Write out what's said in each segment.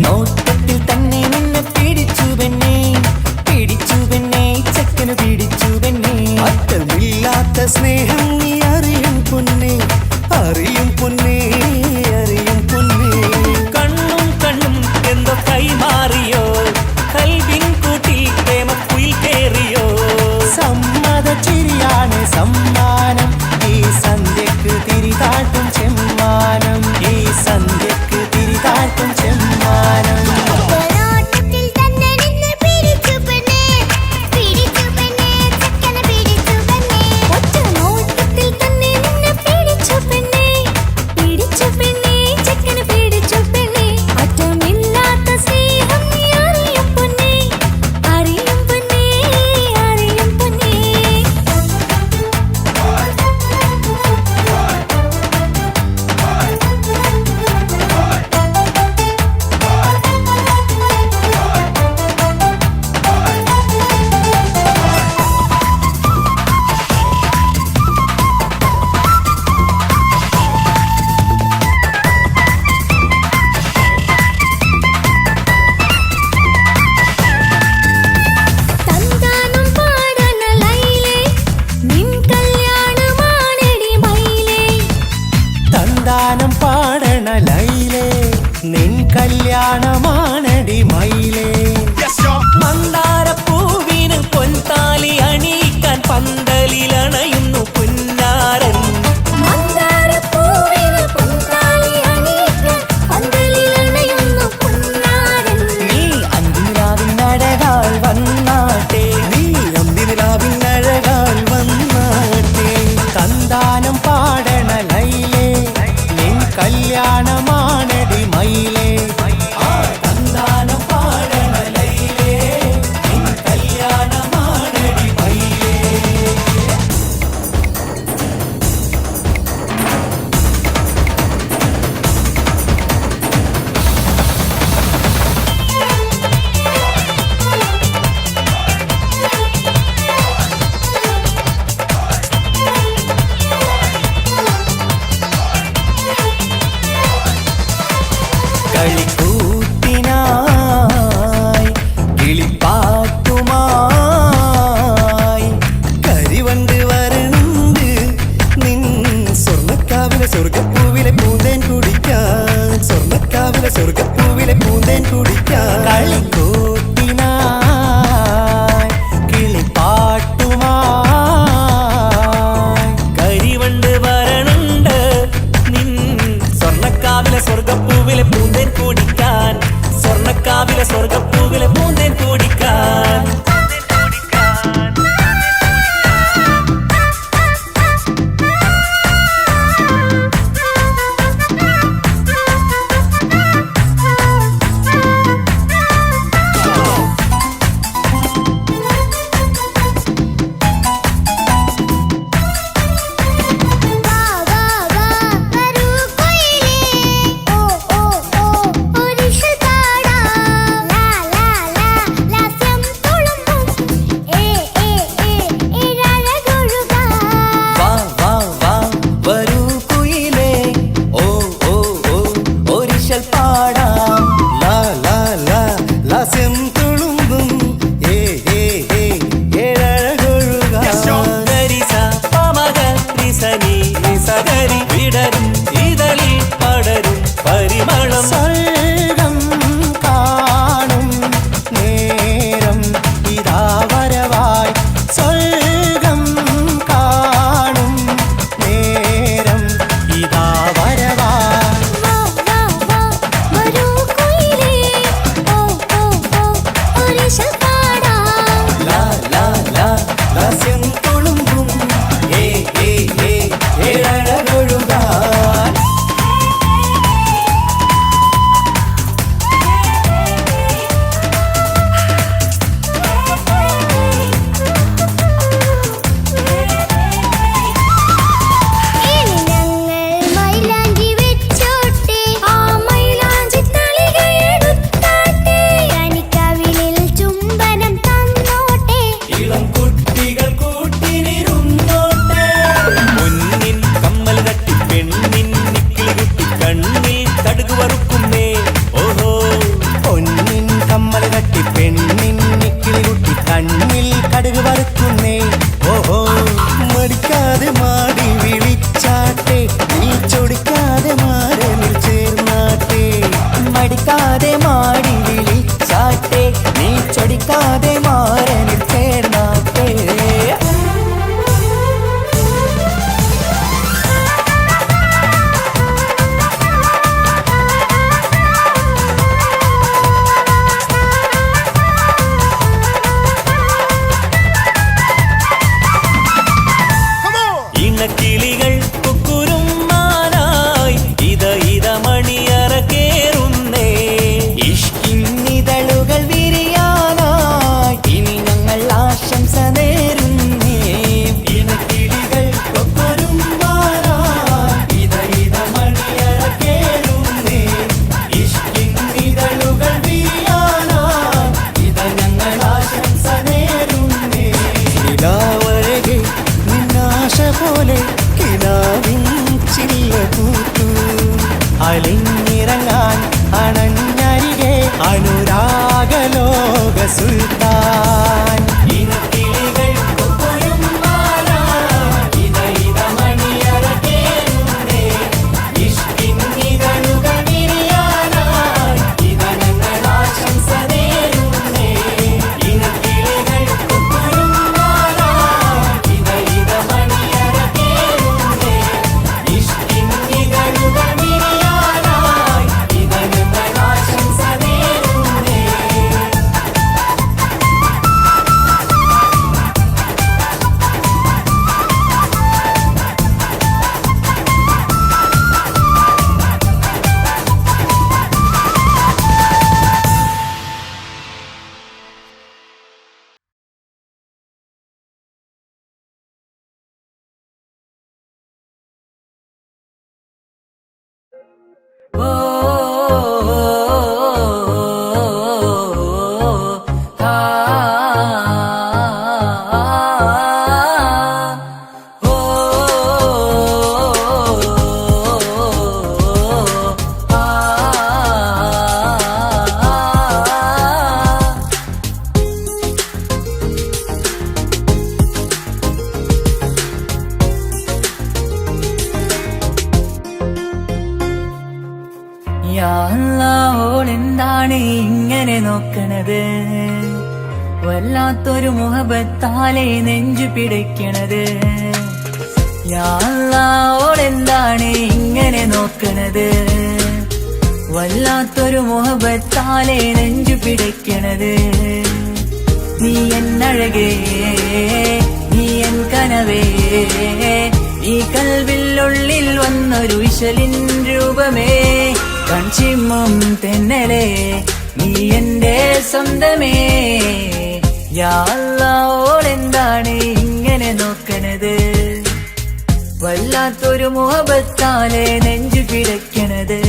നോട്ടത്തിൽ തന്നെ നിന്നെ പിടിച്ചു പെണ്ണേ, പിടിച്ചു പെണ്ണേ, ചക്കന് പിടിച്ചു പെണ്ണേ. അറ്റമില്ലാത്ത സ്നേഹം നീ അറിയും പൊന്നേ, അറിയും പൊന്നേ, അറിയും പൊന്നേ. കണ്ണും കണ്ണും എന്തോ കൈമാറിയോ, കൽവിൻ കൂട്ടിൽ പ്രേമക്കുയിൽ കേറിയോ. സമ്മത ചിരിയാണ് സമ്മാനം, ഈ സന്ധ്യക്ക് തിരിതാട്ടും ചെമ്മാനം, ഈ സന്ധ്യക്ക് തിരിതാട്ടും ചെമ്മാനം. സന്താനം പാടണ ലൈലേ, നിൻ കല്യാണമാണടി മയിലേ. മന്ദാരപ്പൂവിന് പൊൻതാലി അണിയിക്കാൻ പന്തലിലണയുന്നു പുന്നാരൻ. നീ അന്തിനിലാവിനഴകാൽ വന്നാട്ടെ, നീ അന്തിനിലാവിനഴകാൽ വന്നാട്ടെ. സന്താനം പാടണ ലൈലേ, കല്യാണമാണടി മയിലേ. സന്താനം പാടണ ലൈലേ, നിൻ കല്യാണമാണടി മയിലേ. കളിക്കൂത്തിനായി കിളിപ്പാട്ടുമായി കരിവണ്ട് വരണ്ട് നിൻ സ്വർണ്ണക്കാവിലെ സ്വർഗപ്പൂവിലെ പൂന്തേൻ കുടിക്കാൻ, സ്വർണ്ണക്കാവിലെ സ്വർഗപ്പൂവിലെ പൂന്തേൻ കുടിക്കാൻ. കളിക്കൂത്തിനായി കിളിപ്പാട്ടുമായി കരിവണ്ട് വരണ്ട് നിൻ സ്വർണ്ണക്കാവിലെ സ്വർഗപ്പൂവിലെ പൂന്തേൻ കുടിക്കാൻ, സ്വർണ്ണക്കാവിലെ സ്വർഗപ്പൂവിലെ പൂന്തേൻ കുടിക്കാൻ. La la ലോക സുൽത്താൻ. ഇനക്കിളികൾ കൊക്കൊരും മാല, ഇത ഇത മണിയറ കേറുന്നേ. ഇഷ്കിൻ ഇതളുകൾ വിരിയാനായി ഇത ഞങ്ങൾ ആശംസ നേരുന്നേ. ഇനക്കിളികൾ കൊക്കൊരും മാല, ഇത ഇത മണിയറ കേറുന്നേ. ഇഷ്കിൻ ഇതളുകൾ വിരിയാനായി ഇത ഞങ്ങൾ ആശംസ നേരുന്നേ. ഓളെന്താണ് ഇങ്ങനെ നോക്കണത്? വല്ലാത്തൊരു മുഹബത്താലെ നെഞ്ചു പിടിക്കണത്. ഓളെന്താണ് ഇങ്ങനെ നോക്കണത്? വല്ലാത്തൊരു മുഹബത്താലെ നെഞ്ചു പിടിക്കണത്. നീ എന്നഴകേ, നീ എൻ കനവേ, ഈ കൽവിനുള്ളിൽ വന്നൊരു വിശലിൻ രൂപമേ. കൺചിമ്മും തെന്നലേ, നീ എന്റെ സ്വന്തമേ. യാ അല്ലാഹ്, ഓളെന്താണ് ഇങ്ങനെ നോക്കണത്? വല്ലാത്തൊരു മുഹബത്താലെ നെഞ്ചു പിടയ്ക്കണത്.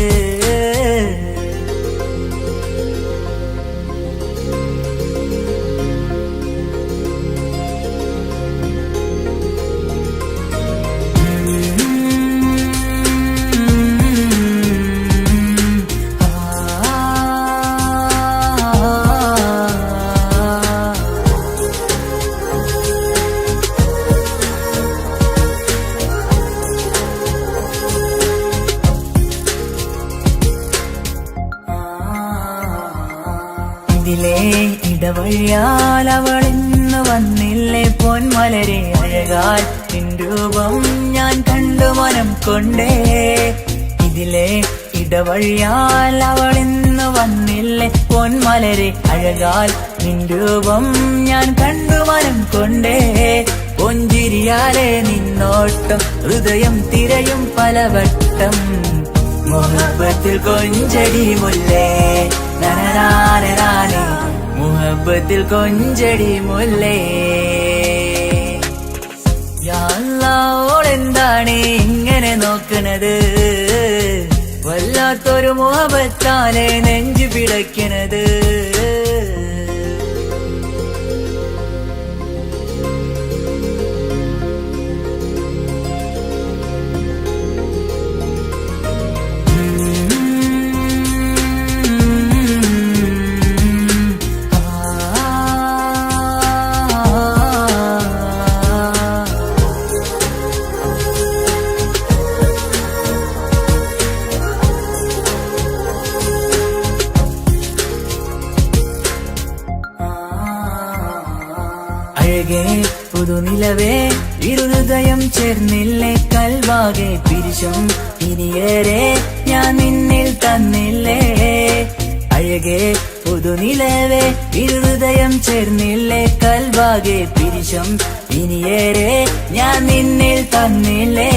ഇതിലെ ഇടവഴിയാൽ അവളിന്ന് വന്നില്ലേ പൊന്മലരെ. അഴകാൽ നിൻ രൂപം ഞാൻ കണ്ടു മനം കൊണ്ടേ. ഇതിലെ ഇടവഴിയാൽ അവളിന്ന് വന്നില്ലേ പൊന്മലരെ. അഴകാൽ നിൻ രൂപം ഞാൻ കണ്ടു മനം കൊണ്ടേ. പൊഞ്ചിരിയാലെ നിന്നോട്ടം ഹൃദയം തിരയും പലവട്ടം. മുഹബത്തിൽ കൊഞ്ചടി മുല്ലേ, നനനാനനാനേ, മുഹബത്തിൽ കൊഞ്ചടി മുല്ലേ. യാ അല്ലാഹ്, ഓളെന്താണ് ഇങ്ങനെ നോക്കണത്? വല്ലാത്തൊരു മുഹബത്താലെ നെഞ്ചു പിടയ്ക്കണത്. അഴകേ പുതുനിലവേ, ഇരുഹൃദയം ചേർന്നില്ലേ കൽവാകെ പിരിശം ഇനിയേറെ ഞാൻ നിന്നിൽ തന്നില്ലേ. അഴകേ പുതുനിലവേ, ഇരുഹൃദയം ചേർന്നില്ലേ കൽവാകെ പിരിശം ഇനിയേറെ ഞാൻ നിന്നിൽ തന്നില്ലേ.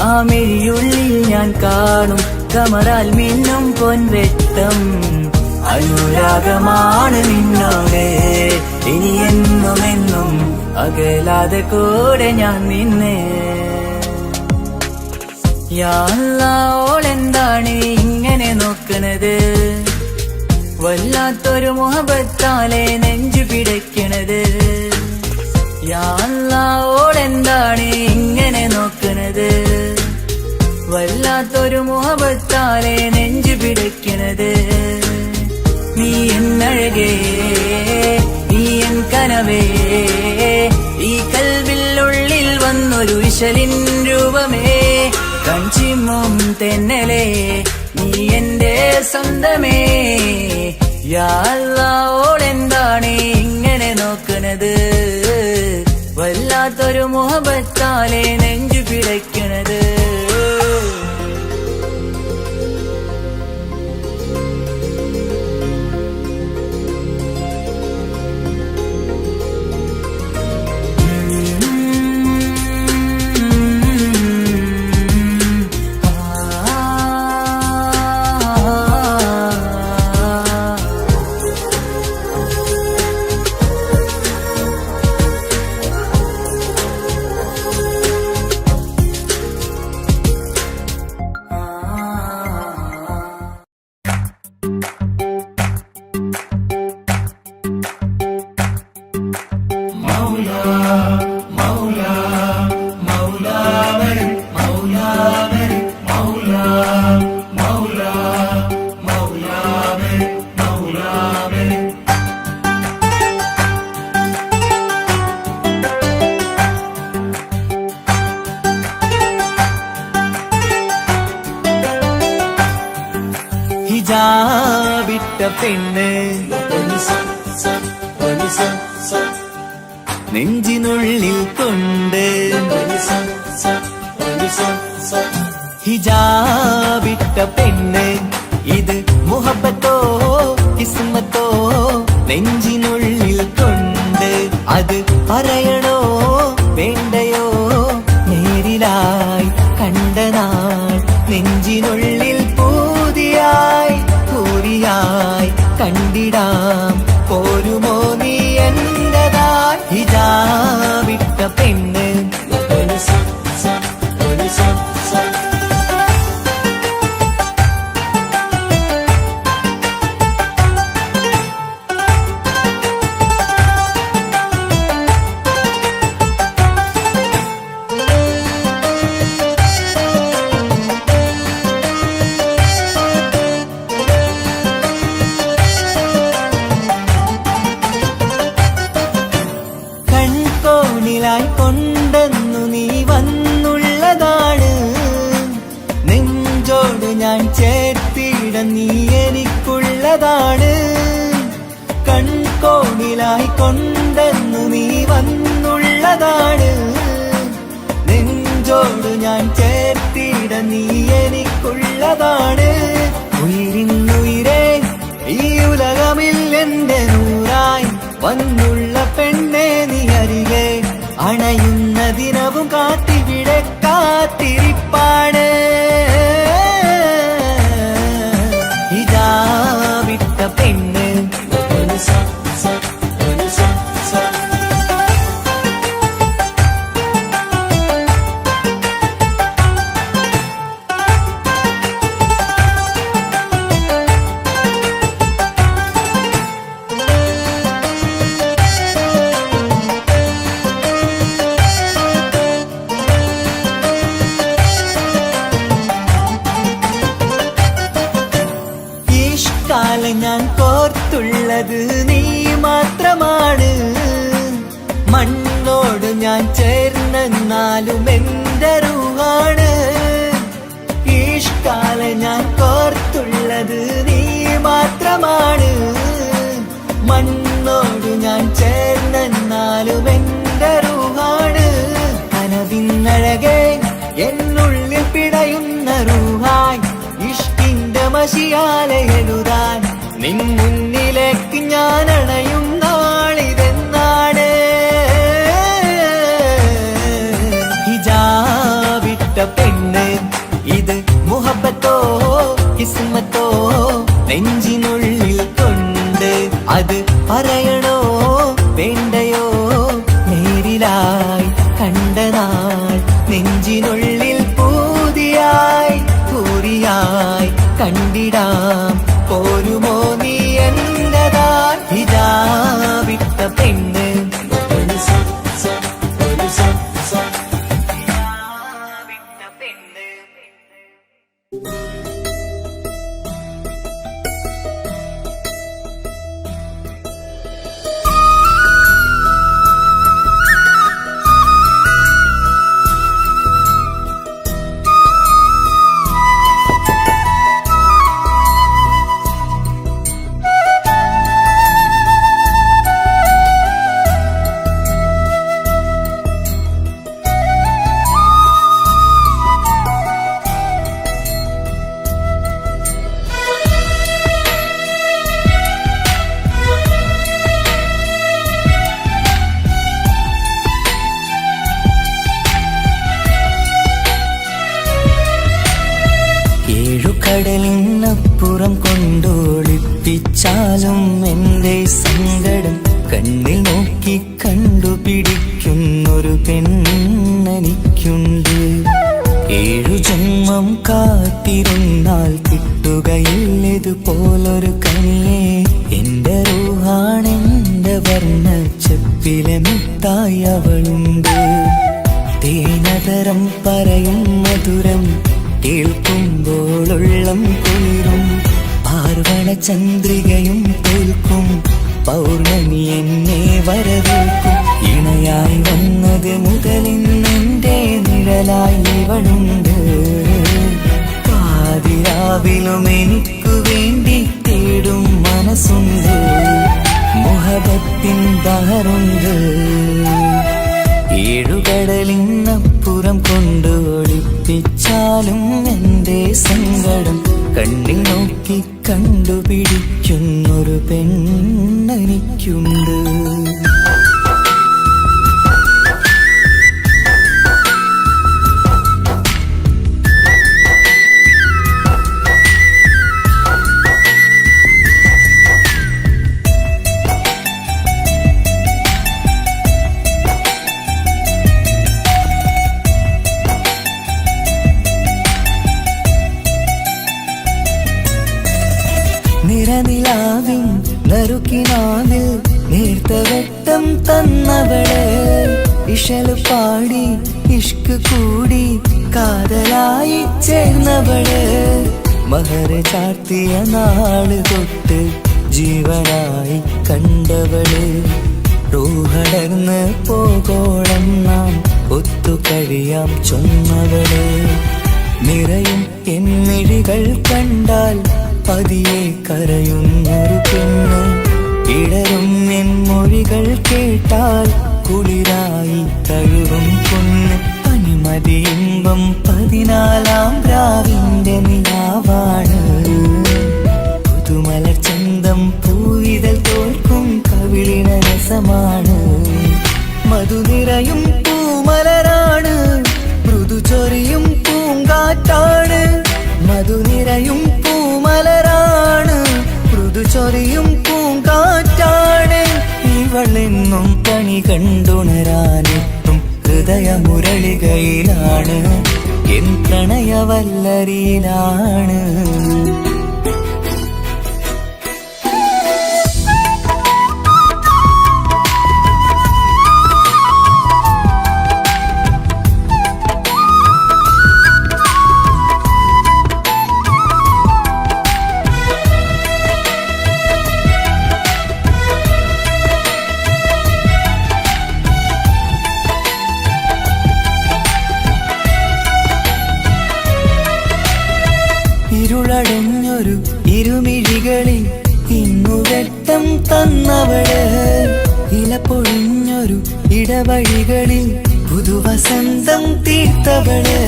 ആ മിഴിയുള്ളിൽ ഞാൻ കാണും കമറാൽ മിന്നും പൊൻവെട്ടം. അനുരാഗമാണ് നിന്നോട് ഇനി എന്നുമെന്നും, അകലാതെ കൂടെ ഞാൻ നിന്നെ. യാ അല്ലാഹ്, ഓളെന്താണ് ഇങ്ങനെ നോക്കണത്? വല്ലാത്തൊരു മുഹബത്താലെ നെഞ്ചു പിടയ്ക്കണത്. യാ അല്ലാഹ്, ഓളെന്താണ് ഇങ്ങനെ നോക്കണത്? വല്ലാത്തൊരു മുഹബത്താലെ നെഞ്ചു പിടയ്ക്കണത്. നീ നീ എന്നഴകേ, നീ എൻ കനവേ, ഈ കൽവിനുള്ളിൽ വന്നൊരു വിശലിൻ രൂപമേ, കഞ്ചിമ്മും തെന്നലേ, നീ എന്റെ സ്വന്തമേ. യാ അല്ലാഹ് ഓളെന്താണ് ഇങ്ങനെ നോക്കണത്, വല്ലാത്തൊരു മുഹബത്താലെ നെഞ്ചു പിടയ്ക്കണത്. ഹിജാബിട്ട പെണ്ണ് നെഞ്ചിനുള്ളിൽ കൊണ്ട്, ഹിജാബിട്ട പെണ്ണ് ഇത് മുഹബത്തോ കിസ്മത്തോ, നെഞ്ചിനുള്ളിൽ കൊണ്ട് അത് പറയണോ വേണ്ടയോ, നേരിലായി കണ്ട നാൾ നെഞ്ചിനുള്ളിൽ പൂതിയായി പൂരിയായി കണ്ടിടാം, പോരുമോ നീ എന്റതായി. ഹിജാബിട്ട പെണ്ണ് കൊണ്ടെന്നു നീ വന്നുള്ളതാണ്, നെഞ്ചോട് ഞാൻ ചേർത്തിട നീ എനിക്കുള്ളതാണ്. കൺകോണിലായി കൊണ്ടെന്നു നീ വന്നുള്ളതാണ്, നെഞ്ചോട് ഞാൻ ചേർത്തിട നീ എനിക്കുള്ളതാണ്. ഉയിരിന്നുയിരേ ഈ ഉലകമിൽ എന്റെ നൂറായി വന്നുള്ള പെണ്ണെ നീ അരികെ, അണയുന്ന ദിനവും കാത്തിവിടെ കാത്തിരിപ്പാണ്. ഹിജാബിട്ട പെണ്ണ് ഞാൻ കോർത്തുള്ളത് നീ മാത്രമാണ്, മണ്ണോട് ഞാൻ ചേർന്നെന്നാലും എന്റെ റൂഹാണ്. ഈഷ്കാല ഞാൻ കോർത്തുള്ളത് നീ മാത്രമാണ്, മണ്ണോട് ഞാൻ ചേർന്നെന്നാലും എന്റെ റൂഹാണ്. കനവിന്നഴകെ എന്നുള്ളിൽ പിടയുന്ന റൂഹായി ഇഷ്കിന്റെ മഷിയാലെ എഴുതാൻ നിൻ മുന്നിലേക്ക് ഞാൻ അണയും നാളിതെന്നാണ്. ഹിജാബിട്ട പെണ്ണ് ഇത് മുഹബത്തോ കിസ്മത്തോ, നെഞ്ചിനുള്ളിൽ കൊണ്ട് അത് പറയണോ വേണ്ടയോ, നേരിലായി കണ്ട നാൾ നെഞ്ചിനുള്ളിൽ പൂതിയായി പൂരിയായി കണ്ടിടാം, പോരുമോ നീ എന്റതായി. ഹിജാബിട്ട പെണ്ണ് ഏഴുകടലിനപ്പുറം കൊണ്ടോളിപ്പിച്ചാലും എൻ്റെ സങ്കടം കണ്ണിൽ നോക്കി കണ്ടുപിടിക്കുന്നൊരു പെണ്ണെനിക്കുണ്ട്. 7 ജന്മം കാത്തിരുന്നാൽ കിട്ടുകയില്ലതുപോലൊരു കനിയെ. എൻ്റെ റൂഹാണെൻ്റെ വർണ്ണച്ചപ്പിലെ മുത്തായി അവളുണ്ട്. തേനതരം പറയും മധുരം കേൾക്കുമ്പോളുള്ളം കുളിരും. പാർവണ ചന്ദ്രികയും തോൽക്കും പൗർണമി എന്നെ വരവേൽക്കും. ഇണയായി വന്നത് മുതലിന്നെൻ്റെ നിഴലായി ഇവളുണ്ട്. പാതിരാവിലും എനിക്കു വേണ്ടി തേടും മനസ്സുണ്ട്. മുഹബത്തിൻ ബഹറുണ്ട്. 7 കടലിനപ്പുറം കൊണ്ട് ഒളിപ്പിച്ചാലും എൻ്റെ സങ്കടം കണ്ണിൽ നോക്കി കണ്ടുപിടിക്കുന്നൊരു പെണ്ണെനിക്കുണ്ട്. നിറനിലാവിൻ നറുക്കിനാവിൽ നേർത്ത വെട്ടം തന്നവള്. ഇശല് പാടി ഇഷ്ക് കൂടി കാതലായി ചേർന്നവള്. മഹർ ചാർത്തിയ നാള് തൊട്ട് ജീവനായി കണ്ടവള്. റൂഹടർന്ന് പോകോളം നാം ഒത്തു കഴിയാം ചൊന്നവള്. നിറയും എന്നിഴികൾ കണ്ടാൽ പതിയെ കരയുന്നൊരു പെണ്ണ്. ഇടരും എൻ മൊഴികൾ കേട്ടാൽ കുളിരായി തഴുകും പൊന്ന്. പനിമതി ഇമ്പം 14-ാം രാവിന്റെ നിലാവാണ്. പുതുമലർ ചന്തം പൂവിതൽ തോൽക്കും കവിളിന രസമാണ്. മധുനിറയും പൂമലരാണ്. മൃദു ചൊരിയും പൂങ്കാറ്റാണ്. മധുനിറയും പൂമലരാണ്. മൃദു ചൊരിയും പൂങ്കാറ്റാണ്. ഇവളെന്നും കണി കണ്ടുണരാനെത്തും ഹൃദയമുരളികയിലാണ്. എൻ പ്രണയവല്ലരിയിലാണ്. ഇരുളടഞ്ഞൊരു ഇരുമിഴികളിൽ ഇന്നു വെട്ടം തന്നവള്. ഇല പൊഴിഞ്ഞൊരു ഇടവഴികളിൽ പുതുവസന്തം തീർത്തവള്.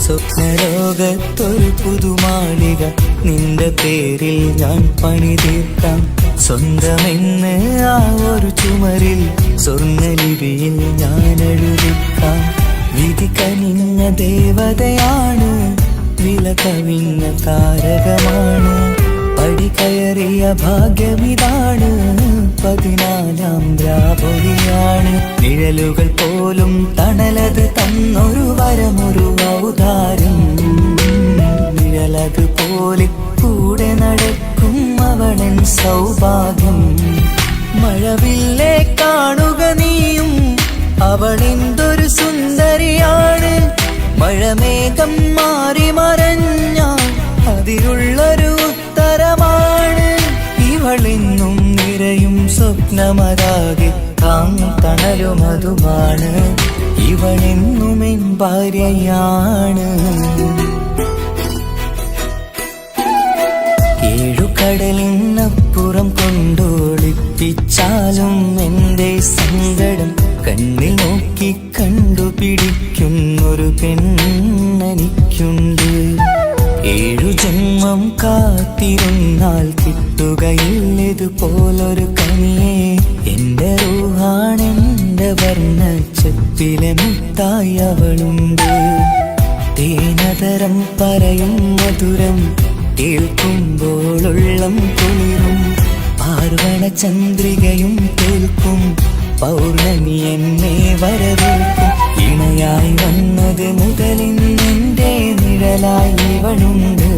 സ്വപ്നലോകത്തൊരു പുതുമാളിക നിന്റെ പേരിൽ ഞാൻ പണി തീർക്കാം. സ്വന്തമെന്ന് ആ ഒരു ചുമരിൽ സ്വർണ്ണലിപിയിൽ ഞാൻ എഴുതിക്കാം. വിധി കനിഞ്ഞ ദേവതയാണ്. വില കവിഞ്ഞ താരകമാണ്. പടി കയറിയ ഭാഗ്യമിതാണ്. 14-ാം രാപൊലിയാണ്. നിഴലുകൾ പോലും തണലത് തന്നൊരു വരമൊരു ഔദാര്യം. നിഴലത് പോലെ കൂടെ നടക്കും അവളൻ സൗഭാഗ്യം. മഴവില്ലേ കാണുക നീയും അവളെന്തൊരു സുന്ദരിയാണ്. മഴമേഘം മാറി മറഞ്ഞാൽ അതിലുള്ളൊരു ഉത്തരമാണ്. ഇവളെന്നും നിറയും സ്വപ്നമതാകെ താങ്ങും തണലുമതുമാണ്. ഇവളെന്നും എൻ ഭാര്യയാണ്. 7 കടലിനപ്പുറം കൊണ്ടോളിപ്പിച്ചാലും എൻ്റെ സങ്കടം കണ്ണിൽ നോക്കി കണ്ടുപിടിക്കുന്നൊരു പെണ്ണെനിക്കുണ്ട്. 7 ജന്മം കാത്തിരുന്നാൽ കിട്ടുകയില്ലതുപോലൊരു കനിയെ. എൻ്റെ റൂഹാണെൻ്റെ വർണ്ണച്ചപ്പിലെ മുത്തായി അവളുണ്ട്. തേനതരം പറയും മധുരം കേൾക്കുമ്പോളുള്ളം കുളിരും. പാർവണ ചന്ദ്രികയും കേൾക്കും, പൗർണമി എന്നെ വരവേൽക്കും. ഇണയായി വന്നത് മുതലിന്നെൻ്റെ നിഴലായി ഇവളുണ്ട്.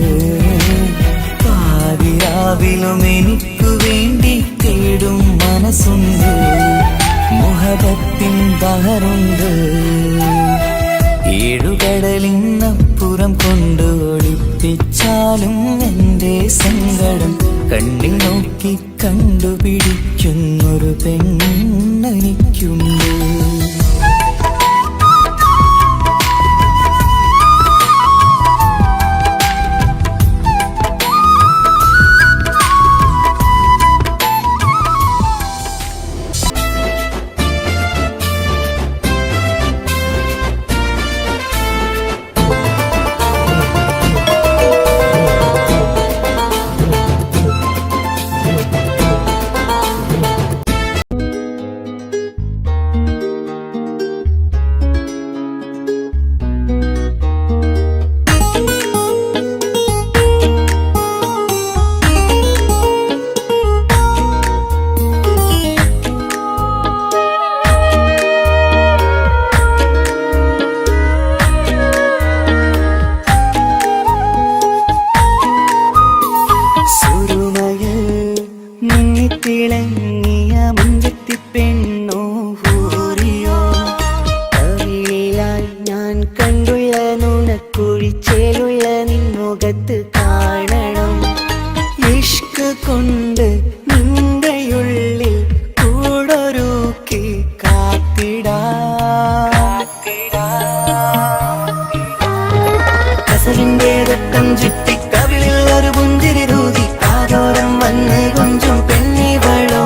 പാതിരാവിലും എനിക്കു വേണ്ടി തേടും മനസ്സുണ്ട്. മുഹബത്തിൻ ബഹറുണ്ട്. ഏഴുകടലിനപ്പുറം കൊണ്ട് ഒളിപ്പിച്ചാലും എൻ്റെ സങ്കടം കണ്ണിൽ നോക്കി കണ്ടുപിടിക്കുന്നൊരു പെണ്ണെനിക്കുണ്ട്. തിളങ്ങിയ മുഞ്ചത്തി പെണ്ണോ ഹൂറിയോ, കവിളിലായി ഞാൻ കണ്ടുള്ള നുണക്കുഴിച്ചേലുള്ള നിൻമുഖത്ത് കാണണം. ഇഷ്ക് കൊണ്ട് നിന്റെയുള്ളിൽ കൂടൊരുക്കി കസവിന്റെ രക്തം ചുറ്റി കവിളിൽ ഒരു പുഞ്ചിരി തൂകി കാതോരം വന്ന് കൊഞ്ചും പെണ്ണിവളോ.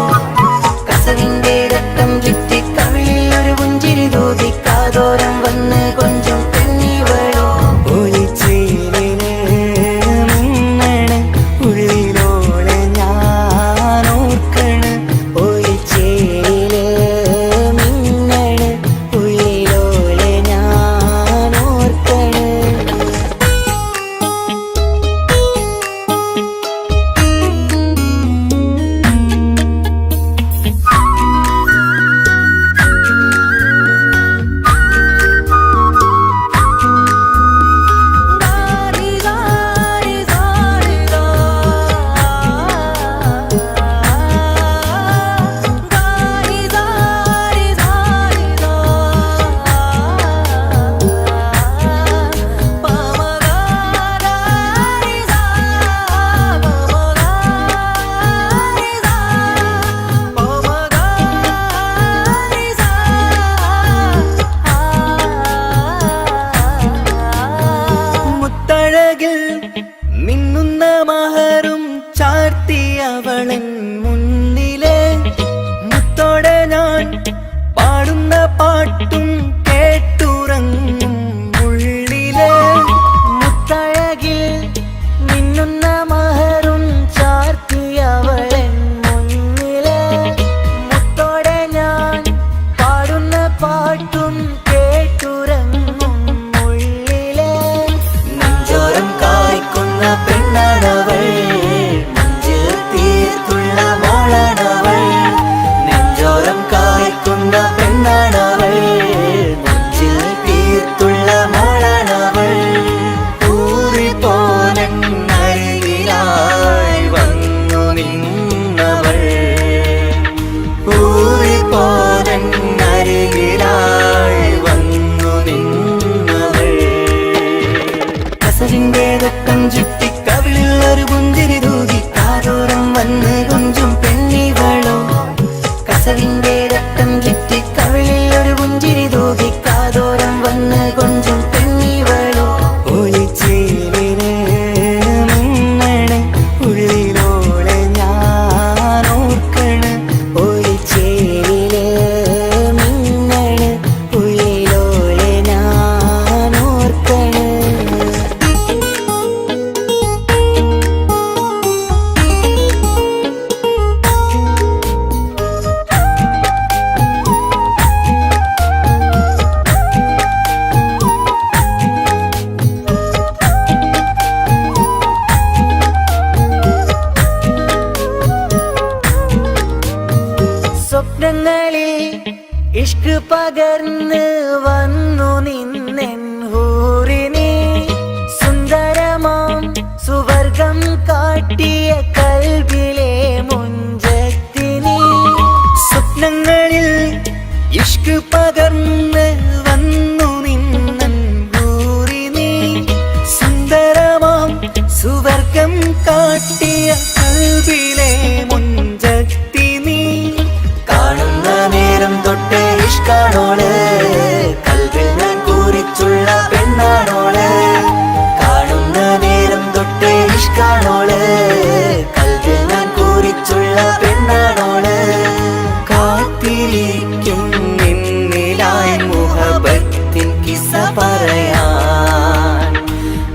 സ്വപ്നങ്ങളിൽ ഇഷ്ക് പകർന്ന് വന്നു നിന്നെൻ ഹൂറിനെ സുന്ദരമാം സുവർഗം കാട്ടിയ കൽബിലെ മുഞ്ചത്തിനെ സ്വപ്നങ്ങളിൽ ഇഷ്ക് പകർന്ന് വന്നു നിന്നെൻ ഹൂറിനെ സുന്ദരമാം സുവർഗം കാട്ടിയ കൽബിലെ മുഞ്ചത്തിനെ കാണുന്ന നേരം തൊട്ട് ഇഷ്കാണോള് കൽവിൽ ഞാൻ കുറിച്ചുള്ള പെണ്ണാണോള് കാണുന്ന നേരം തൊട്ട് ഇഷ്കാണോള് കൽവിൽ ഞാൻ കുറിച്ചുള്ള പെണ്ണാണോള് കാത്തിരിക്കും നിന്നിലായി മുഹബത്തിൻ കിസ്സ പറയാൻ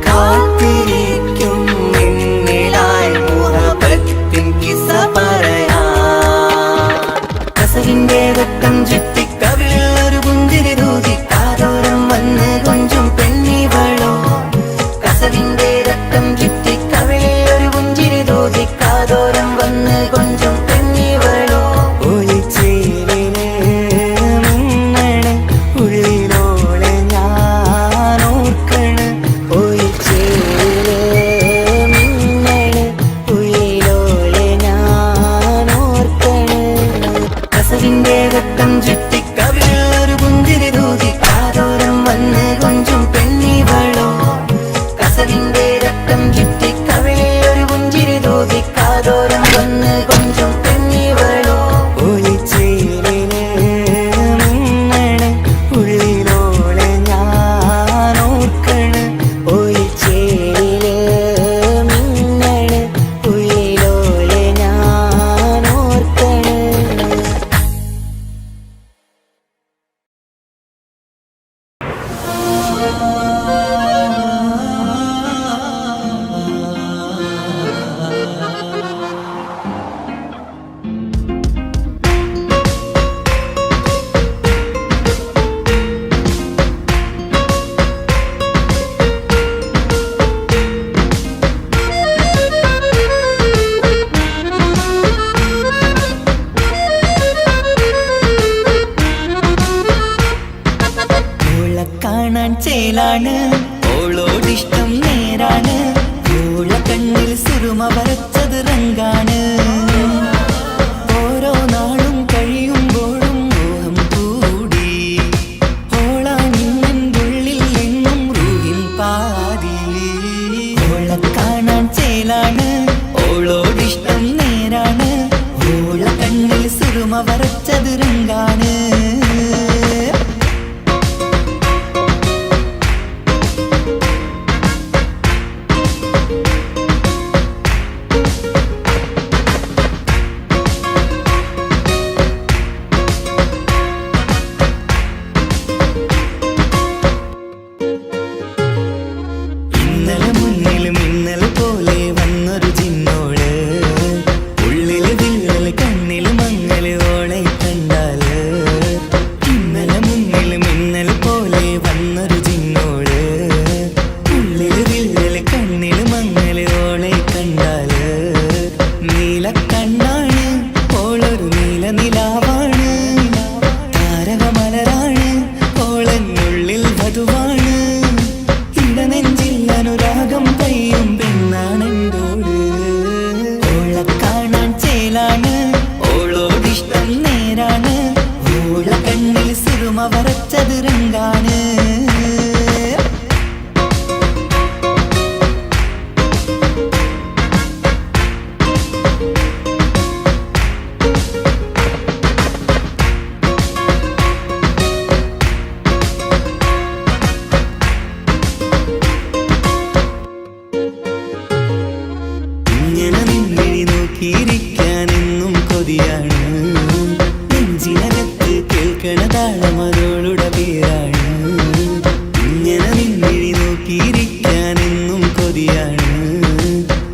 കാത്തിരിക്കും നിന്നിലായി മുഹബത്തിൻ കിസ്സ പറയാൻ കസവിന്റെ വെട്ടം ചുറ്റി കവിളിൽ ഒരു പുഞ്ചിരി തൂകി കാതോരം വന്ന് കൊഞ്ചും പെണ്ണിവളോ കസവിന്റെ രക്തം ചുറ്റി കവിളിൽ ഒരു പുഞ്ചിരി തൂകി കാതോരം വന്ന് കൊഞ്ചും പെണ്ണിവളോ ഒളിച്ചേലിന് മിന്നണ് ഉള്ളിലോളെ ഞാൻ ഓർക്കണ് ഒളിച്ചേലിന് മിന്നണ് ഉള്ളിലോളെ ഞാൻ ഓർക്കണ് കസവിന്റെ രക്തം ചുറ്റി കവിളിൽ ഒരു പുഞ്ചിരി തൂകി കാതോരം വന്ന് കൊഞ്ചും പെണ്ണിവളോ കസവിന്റെ രക്തം ചുറ്റി കവിളിൽ ഒരു പുഞ്ചിരി തൂകി കാതോരം വന്ന് കൊഞ്ചും പെണ്ണിവളോ ഒളിച്ചേലിന് മിന്നണ് ഉള്ളിലോളെ ഞാൻ ഓർക്കണ് ഒളിച്ചേലിന് മിന്നണ് ഉള്ളിലോളെ ഞാൻ ഓർക്കണ് ഓളെ കാണാൻ ചേലാണ് ഓളോടിഷ്ടം നേരാണ് ഓളെ കണ്ണിൽ സുറുമ വരച്ചത് റങ്കാണ് ഓരോ നാളും കഴിയുമ്പോഴും മോഹം കൂടി ഓളാനിന്നുള്ളിൽ എന്നും റൂഹിൻ പാതി ഓളെ കാണാൻ ചേലാണ് ഓളോടിഷ്ടം നേരാണ് ഓളെ കണ്ണിൽ സുറുമ വരച്ചത് റങ്കാണ് ഇന്നലെ മുന്നിൽ മിന്നൽ പോലെ വന്നൊരു ചിന്നോള് ഉള്ളില് വിള്ളല് കണ്ണില് മങ്ങല് ഓളെ കണ്ടാല് ഇന്നലെ മുന്നിൽ മിന്നൽ പോലെ വന്നൊരു ചിന്നോള് ഉള്ളില് വിള്ളല് കണ്ണില് മങ്ങല് ഓളെ കണ്ടാല് നീല കണ്ണാണ് ഓളൊരു നീല നിലാവാണ് താരകമലരാണ് ഓളെന്നുള്ളിൽ വധുവാണ് ഇടനെഞ്ചിൽ അനുരാഗം പെയ്യും പെണ്ണാണെന്തോട് ഓളെ കാണാൻ ചേലാണ് ഓളോടിഷ്ടം നേരാണ് ഓളെ കണ്ണിൽ സുറുമ വരച്ചത് റങ്കാണ് ഇങ്ങനെ നിന്നിഴി നോക്കിയിരിക്കാനെന്നും കൊതിയാണ് നെഞ്ചിനകത്ത് കേൾക്കണ താളമതോളുടെ പേരാണ് ഇങ്ങനെ നിന്നിഴി നോക്കിയിരിക്കാനെന്നും കൊതിയാണ്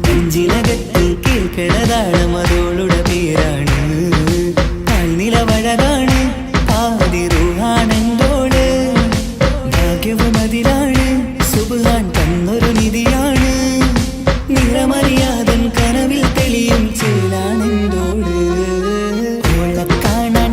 നെഞ്ചിനകത്ത് കേൾക്കണ താളമതോളുടെ പേരാണ് കാൽനിലവഴകാണ് ആദി റൂഹാണെന്തോട് ഭാഗ്യവും അതിലാണ് സുബ്ഹാൻ തന്നൊരു നിധിയാണ് നിറമറിയാതൻ കനവിൽ തെളിയും ചേലാണെന്തോട് ഓളെ കാണാൻ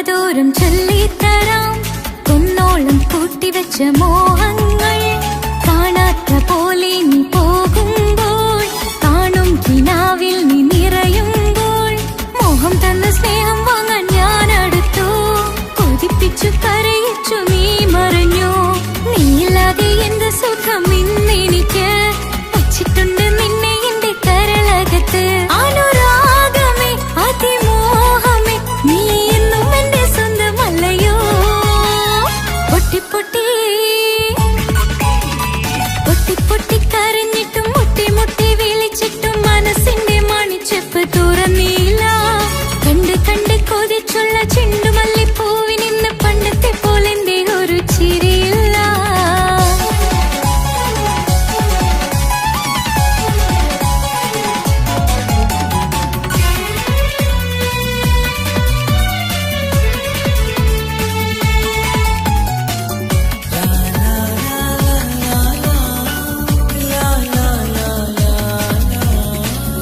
കാതോരം ചൊല്ലിത്തരാം കുന്നോളം കൂട്ടിവെച്ച മോഹങ്ങൾ കാണാത്ത പോലെ നീ പോകുമ്പോൾ കാണും കിനാവിൽ നീ നിറയുമ്പോൾ മോഹം തന്ന സ്നേഹം വാങ്ങാൻ ഞാൻ അടുത്തു കൊതിപ്പിച്ചു കരയിച്ചു നീ മറഞ്ഞു നീയില്ലാതെ എന്ത് സുഖം ഇന്നെനിക്ക് വച്ചിട്ടുണ്ട് നിന്നെ എന്റെ കരളകത്ത് അനുരാഗമേ അതിമോഹമേ നീ എന്നും എന്റെ സ്വന്തമല്ലയോ പൊട്ടി പൊട്ടി പൊട്ടി പൊട്ടി കരഞ്ഞിട്ടും മുട്ടി മുട്ടി വിളിച്ചിട്ടും മനസ്സിന്റെ മണിച്ചെപ്പ് തുറന്നില്ല കണ്ട് കണ്ട് കൊതിച്ചുള്ള ചെണ്ടുമല്ലിപ്പൂവിനിന്ന് പണ്ടത്തെ പോലെന്റെ ഒരു ചിരിയില്ല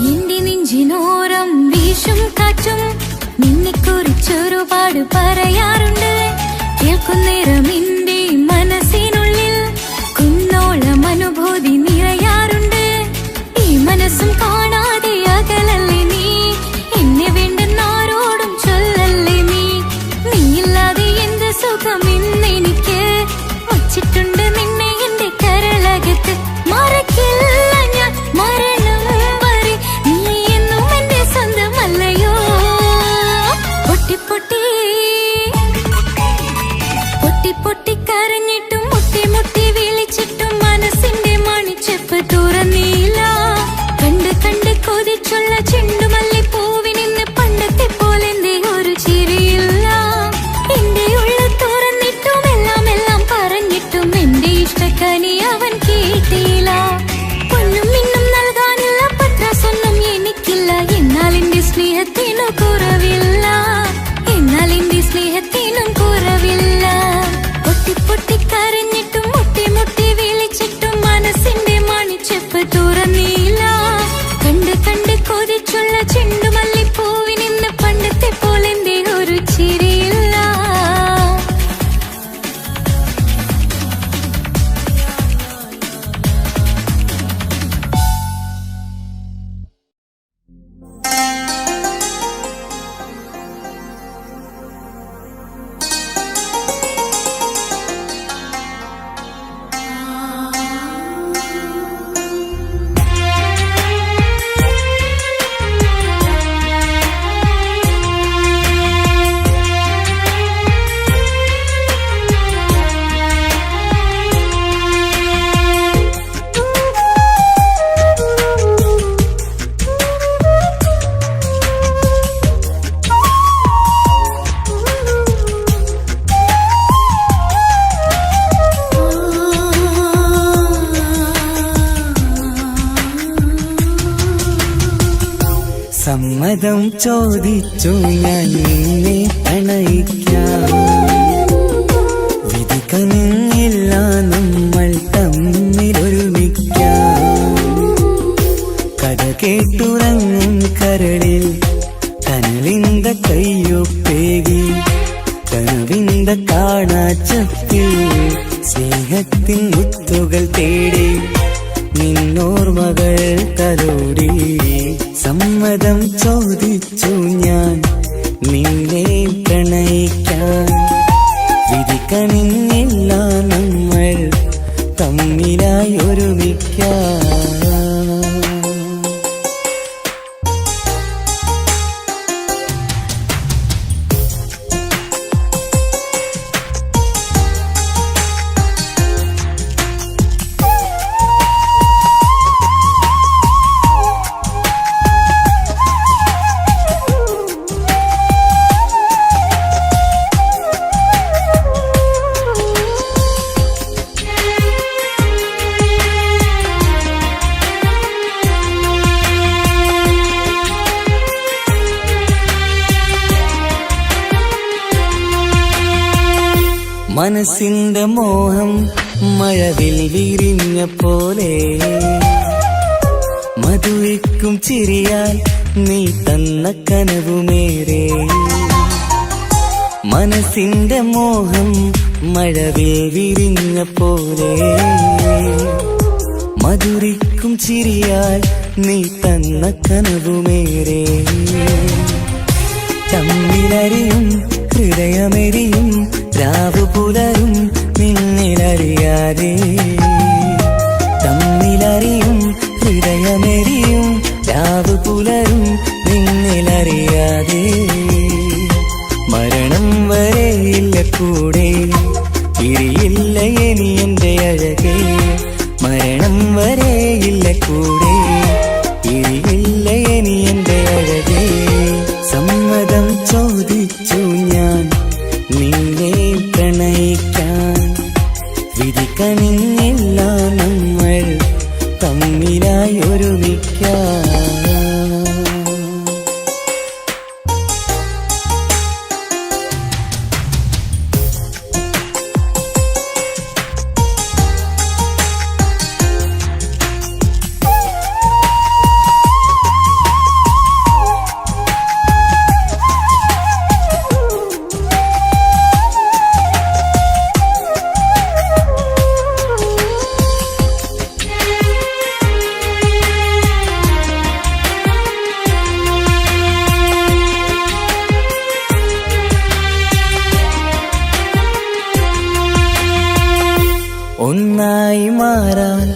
എന്റെ നെഞ്ചിനോരം വീശും കാറ്റും നിന്നെക്കുറിച്ചൊരുപാട് പറയാറുണ്ട് കേൾക്കുന്നേരം എന്റെ മനസ്സിനുള്ളിൽ കുന്നോളം അനുഭൂതി നിറയാറുണ്ട് ഈ മനസ്സും കാണാതെ അകലല്ലേ നീ എന്നെ വേണ്ടെന്നാരോടും ചൊല്ലല്ലേ നീ നീയില്ലാതെ എന്ത് സുഖം ഇന്നെനിക്ക് വച്ചിട്ടുണ്ട് നിന്നെ എന്റെ കരളകത്ത് മറക്കില്ല ഞാൻ മരണം വരെ നീ എന്നും എന്റെ സ്വന്തമല്ലയോ പൊട്ടി പൊട്ടി പൊട്ടി പൊട്ടി കരഞ്ഞിട്ടും മുട്ടി മുട്ടി വിളിച്ചിട്ടും മനസ്സിന്റെ മണിച്ചെപ്പ് തുറന്നില്ല കണ്ട് കണ്ട് കൊതിച്ചുള്ള ചെണ്ടുമല്ലിപ്പൂവിനിന്ന് പണ്ടത്തെ പോലെ എന്റെ ഒരു ചിരിയില്ല എന്റെ ഉള്ളിൽ തുറന്നിട്ടും എല്ലാം എല്ലാം പറഞ്ഞിട്ടും എന്റെ ഇഷ്ടക്കനി അവൻ കേട്ടില്ല പൊന്നും മിന്നും നൽകാനുള്ള പത്രാസൊന്നും എനിക്കില്ല എന്നാൽ എന്റെ സ്നേഹത്തിനു കുറവില്ല എന്നാൽ എന്റെ സ്നേഹത്തിനും കുറവില്ല പൊട്ടി പൊട്ടി കരഞ്ഞിട്ടും മുട്ടി മുട്ടി വിളിച്ചിട്ടും മനസ്സിന്റെ മണിച്ചെപ്പ് തുറന്നില്ല കണ്ട് കണ്ട് കൊതിച്ചുള്ള ചെണ്ടുമല്ലിപ്പൂവിനിന്ന് പണ്ടത്തെ പോലെ എന്റെ ഒരു ചിരിയില്ല സമ്മതം ചോദിച്ചു ഞാൻ നിന്നെ പ്രണയിക്കാം വിധിക്കനില്ല നമ്മൾ തമ്മിലൊരുമിക്കാം കഥ കേട്ടുറങ്ങും കരളിൽ കനലിന്ത കയ്യൊപ്പേകി കനവിന്ത കാണാച്ചപ്പിൽ സ്നേഹത്തിൻ മുത്തുകൾ തേടി നിന്നോർമകൾ തലോടി സമ്മതം ചോദിച്ചു ഞാൻ നിന്നെ പ്രണയിക്കാൻ വിധിക്കണില്ല നമ്മൾ തമ്മിലായി ഒരുമിക്കാം മനസ്സിന്റെ മോഹം മഴവിൽ വിരിഞ്ഞ പോലെ മധുവിക്കും ചിരിയാൽ നീ തന്ന കനവുമേറെ മനസ്സിന്റെ മോഹം മഴവിൽ വിരിഞ്ഞ പോലെ മധുരിക്കും ചിരിയാൽ നീ തന്ന കനവുമേറെ തമ്മിലറിയും ഹൃദയമെരിയും രാവു പുലരും നിന്നിലറിയാതെ തമ്മിലറിയും ഹൃദയമെരിയും രാവു പുലരും നിന്നിലറിയാതെ മരണം വരെയില്ല കൂടെ പിരിയില്ല ഇനി എന്റെ അഴകേ മരണം വരെയില്ല കൂടെ പിരിയില്ല ഇനി എന്റെ അഴകേ സമ്മതം ചോദിച്ചു ഞാൻ നിന്നെ പ്രണയിക്കാൻ വിധി കനിഞ്ഞില്ല നമ്മൾ തമ്മിലായി ഒരുമിക്കാൻ ഒന്നായി മാറാൻ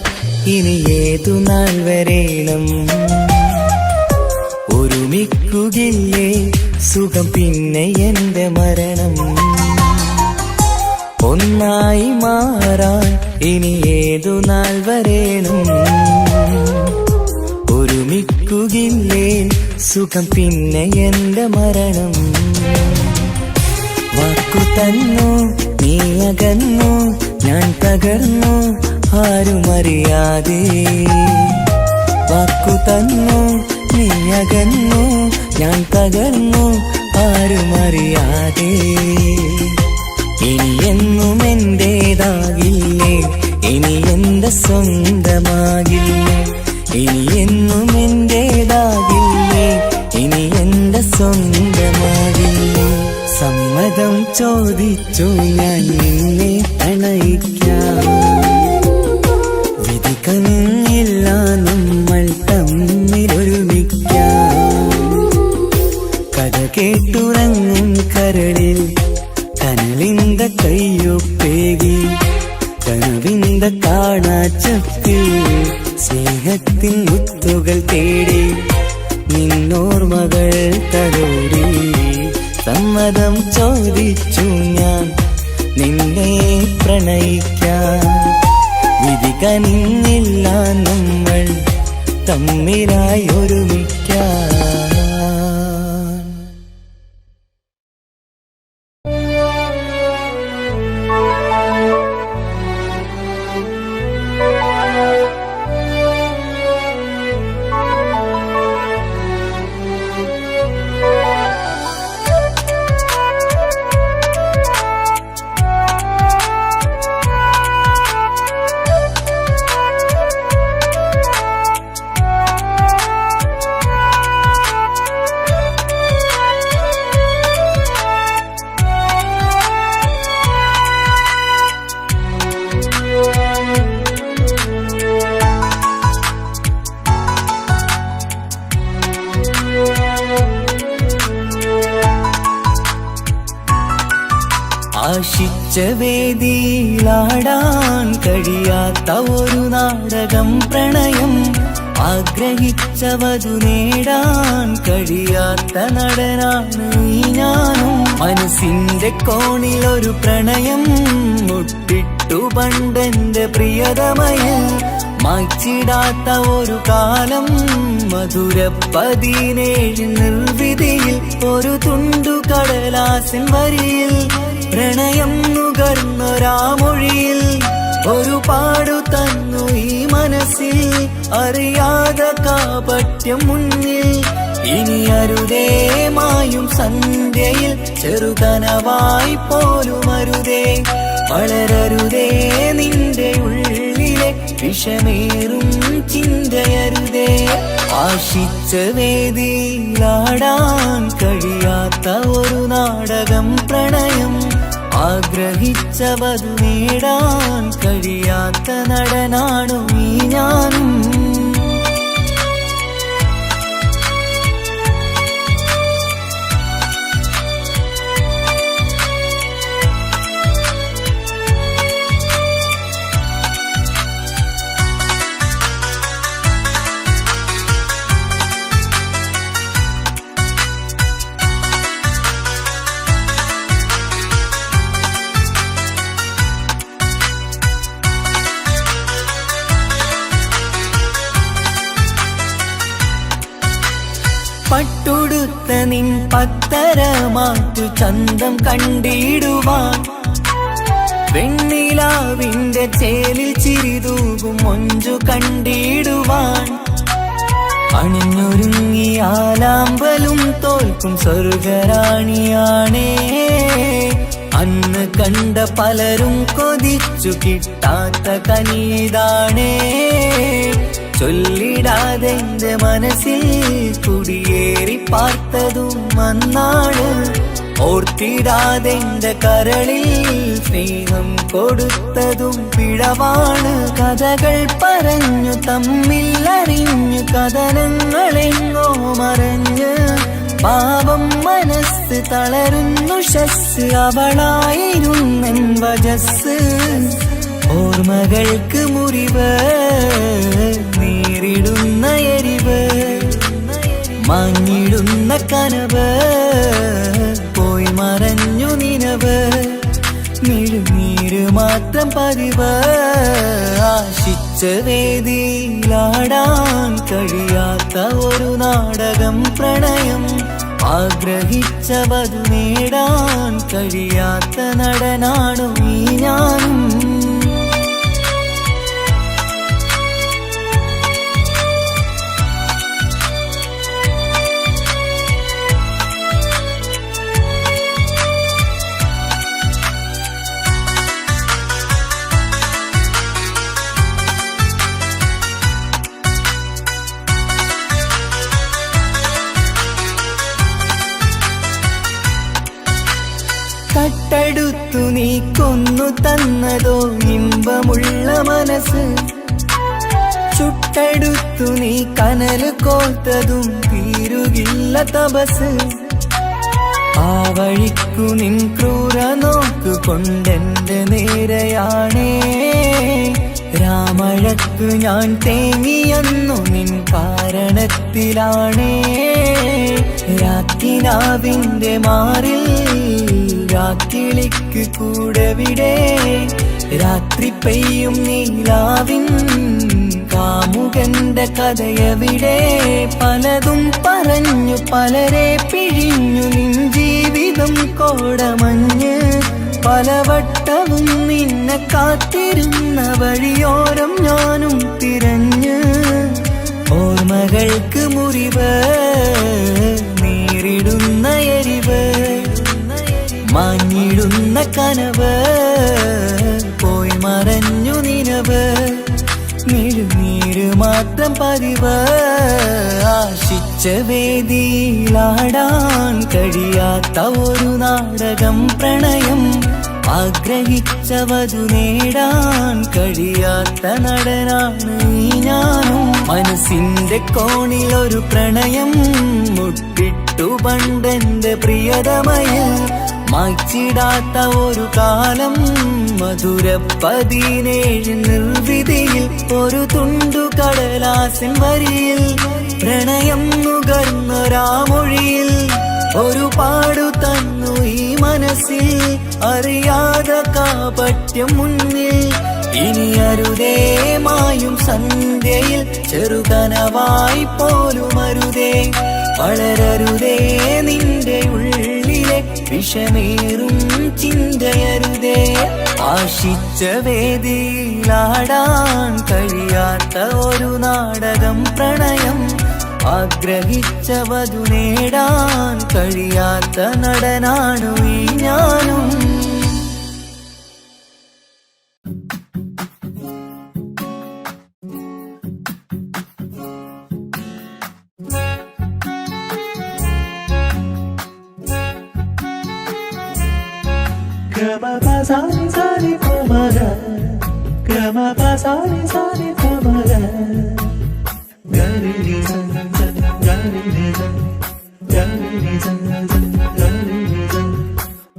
ഇനി ഏതു നാൾ വരേണം ഒരുമിക്കുകയില്ലേ സുഖം പിന്നെ എന്റെ മരണം ഒന്നായി മാറാൻ ഇനി ഏതു നാൾ വരേണം ഒരുമിക്കുകയില്ലേ സുഖം പിന്നെ എന്റെ മരണം വാക്കു തന്നു നീ അകന്നു ഞാൻ തകർന്നു ആരുമറിയാതെ വാക്കു തന്നു നീ അകന്നു ഞാൻ തകർന്നു ആരുമറിയാതെ ഇനി എന്നും എന്റേതാകില്ലേ ഇനി എന്റെ സ്വന്തമാകില്ലേ ഇനി എന്നും എന്റേതാകില്ലേ ഇനി എന്റെ സ്വന്തമാകില്ലേ സമ്മതം ചോദിച്ചു ഞാൻ നിന്നെ പ്രണയിക്കാം വിധി കനിഞ്ഞില്ല നമ്മൾ തമ്മിലൊരുമിക്കാം കഥ കേട്ടുറങ്ങും കരളിൽ കനലിന്ത കയ്യൊപ്പേകി കനവിന്ത കാണാച്ചപ്പിൽ സ്നേഹത്തിൻ മുത്തുകൾ തേടി നിന്നോർമകൾ തലോടി സമ്മതം ചോദിച്ചു ഞാൻ നിന്നെ പ്രണയിക്കാൻ വിധി കനിഞ്ഞില്ല നമ്മൾ തമ്മിലായി ഒരുമിക്കാൻ ആശിച്ച വേദിയിലാടാൻ കഴിയാത്ത ഒരു നാടകം പ്രണയം ആഗ്രഹിച്ചവതു നേടാൻ കഴിയാത്ത നടനാണ് ഈ ഞാനും മനസ്സിന്റെ കോണിലൊരു പ്രണയം മുട്ടിട്ടു പണ്ടെന്റെ പ്രിയതമയിൽ മായ്ച്ചിടാത്ത ഒരു കാലം മധുര 17 നിർവിധിയിൽ ഒരു തുണ്ടു കടലാസിൻ വരിയിൽ പ്രണയം നുകർന്നൊരാമൊഴിയിൽ ഒരു പാടു തന്നു ഈ മനസ്സിൽ അറിയാതെ കാപട്യം മുന്നിൽ ഇനി അരുതേ മായും സന്ധ്യയിൽ ചെറുകനവായി പോലും അരുതേ വളരരുതേ നിന്റെ ഉള്ളിലെ വിഷമേറും ചിന്തയരുതേ ആശിച്ച വേദിയിലാടാൻ കഴിയാത്ത ഒരു നാടകം പ്രണയം ആഗ്രഹിച്ചവതു നേടാൻ കഴിയാത്ത നടനാണു ഈ ഞാനും. പട്ടുടുത്ത നിൻ പത്തരമാറ്റു ചന്തം കണ്ടിടുവാൻ വെണ്ണിലാവിന്റെ ചേലിൽ ചിരിതൂകും മൊഞ്ചു കണ്ടിടുവാൻ അണിഞ്ഞൊരുങ്ങിയാലാമ്പലും തോൽക്കും സ്വർഗറാണിയാണേ. അന്ന് കണ്ട പലരും കൊതിച്ചു കിട്ടാത്ത കനീതാണേ. ചൊല്ലിടാതെ എന്റെ മനസ്സിൽ കുടിയേറി പാർത്തതും അന്നാണ്. ഓർത്തിടാതെ എന്റെ കരളിൽ സ്നേഹം കൊടുത്തതും പിഴവാണ്. കഥകൾ പറഞ്ഞു തമ്മിൽ അറിഞ്ഞു കഥനങ്ങളെങ്ങോ മറഞ്ഞ് പാപം മനസ്സ് തളരുന്നു ശസ് അവളായിരുന്നെൻ വജസ്. ഓർമ്മകൾക്ക് മുറിവ് നേരിടുന്ന എരിവ് മങ്ങിടുന്ന കനവ് പോയി മറഞ്ഞു നിനവ്. മിഴുനീര് മാത്രം പതിവ് ആശിച്ച വേദിയിലാടാൻ കഴിയാത്ത ഒരു നാടകം പ്രണയം ആഗ്രഹിച്ചവതു നേടാൻ കഴിയാത്ത നടനാണു ഈ ഞാനും. കട്ടെടുത്തു നീ കൊന്നു തന്നതോ ഇമ്പമുള്ള മനസ്സ്. ചുട്ടെടുത്തു നീ കനല് കോർത്തതും തീരുകില്ല തപസ്. ആ വഴിക്കു നിൻ ക്രൂര നോക്കു കൊണ്ടെന്റെ നേരെയാണേ. രാമഴക്കു ഞാൻ തേങ്ങിയെന്നു നിൻ കാരണത്തിലാണേ. രാത്തിനാവിന്റെ മാറിൽ രാക്കിളിക്ക് കൂടെവിടെ. രാത്രി പെയ്യും നീലാവിൻ കാമുകന്റെ കഥയവിടെ. പലതും പറഞ്ഞു പലരെ പിഴിഞ്ഞു നിൻ ജീവിതം കോടമഞ്ഞ്. പലവട്ടവും നിന്നെ കാത്തിരുന്ന വഴിയോരം ഞാനും തിരഞ്ഞ്. ഓർമ്മകൾക്ക് മുറിവ് നേരിടുന്ന എരിവ് മങ്ങിടുന്ന കനവ് പോയി മറഞ്ഞു നിനവ്. മിഴുനീര് മാത്രം പതിവ് ആശിച്ച വേദിയിലാടാൻ കഴിയാത്ത ഒരു നാടകം പ്രണയം ആഗ്രഹിച്ചവതു നേടാൻ കഴിയാത്ത നടനാണ് ഈ ഞാനും. മനസ്സിന്റെ കോണിലൊരു പ്രണയം മുട്ടിട്ടു പണ്ടെന്റെ പ്രിയതമയിൽ. മായ്ച്ചിടാത്ത ഒരു കാലം മധുര 17 നിർവിധിയിൽ. ഒരു തുണ്ടു കടലാസിൻ വരിയിൽ പ്രണയം നുകർന്നൊരാമൊഴിയിൽ. ഒരു പാടു തന്നു ഈ മനസ്സിൽ അറിയാതെ കാപട്യം മുന്നിൽ. ഇനി അരുതേ മായും സന്ധ്യയിൽ ചെറുകനവായി പോലും അരുതേ. വളരരുതേ നിന്റെ ഉള്ളിലെ വിഷമേറും ചിന്തയരുതേ. ആശിച്ച വേദിയിലാടാൻ കഴിയാത്ത ഒരു നാടകം പ്രണയം ആഗ്രഹിച്ചവതു നേടാൻ കഴിയാത്ത നടനാണു ഈ ഞാനും. Gama pa sa ni pa ma ga, gama pa sa ni pa ma ga, ga ni ni sa ga ni ni sa ga ni ni sa ga ni ni sa.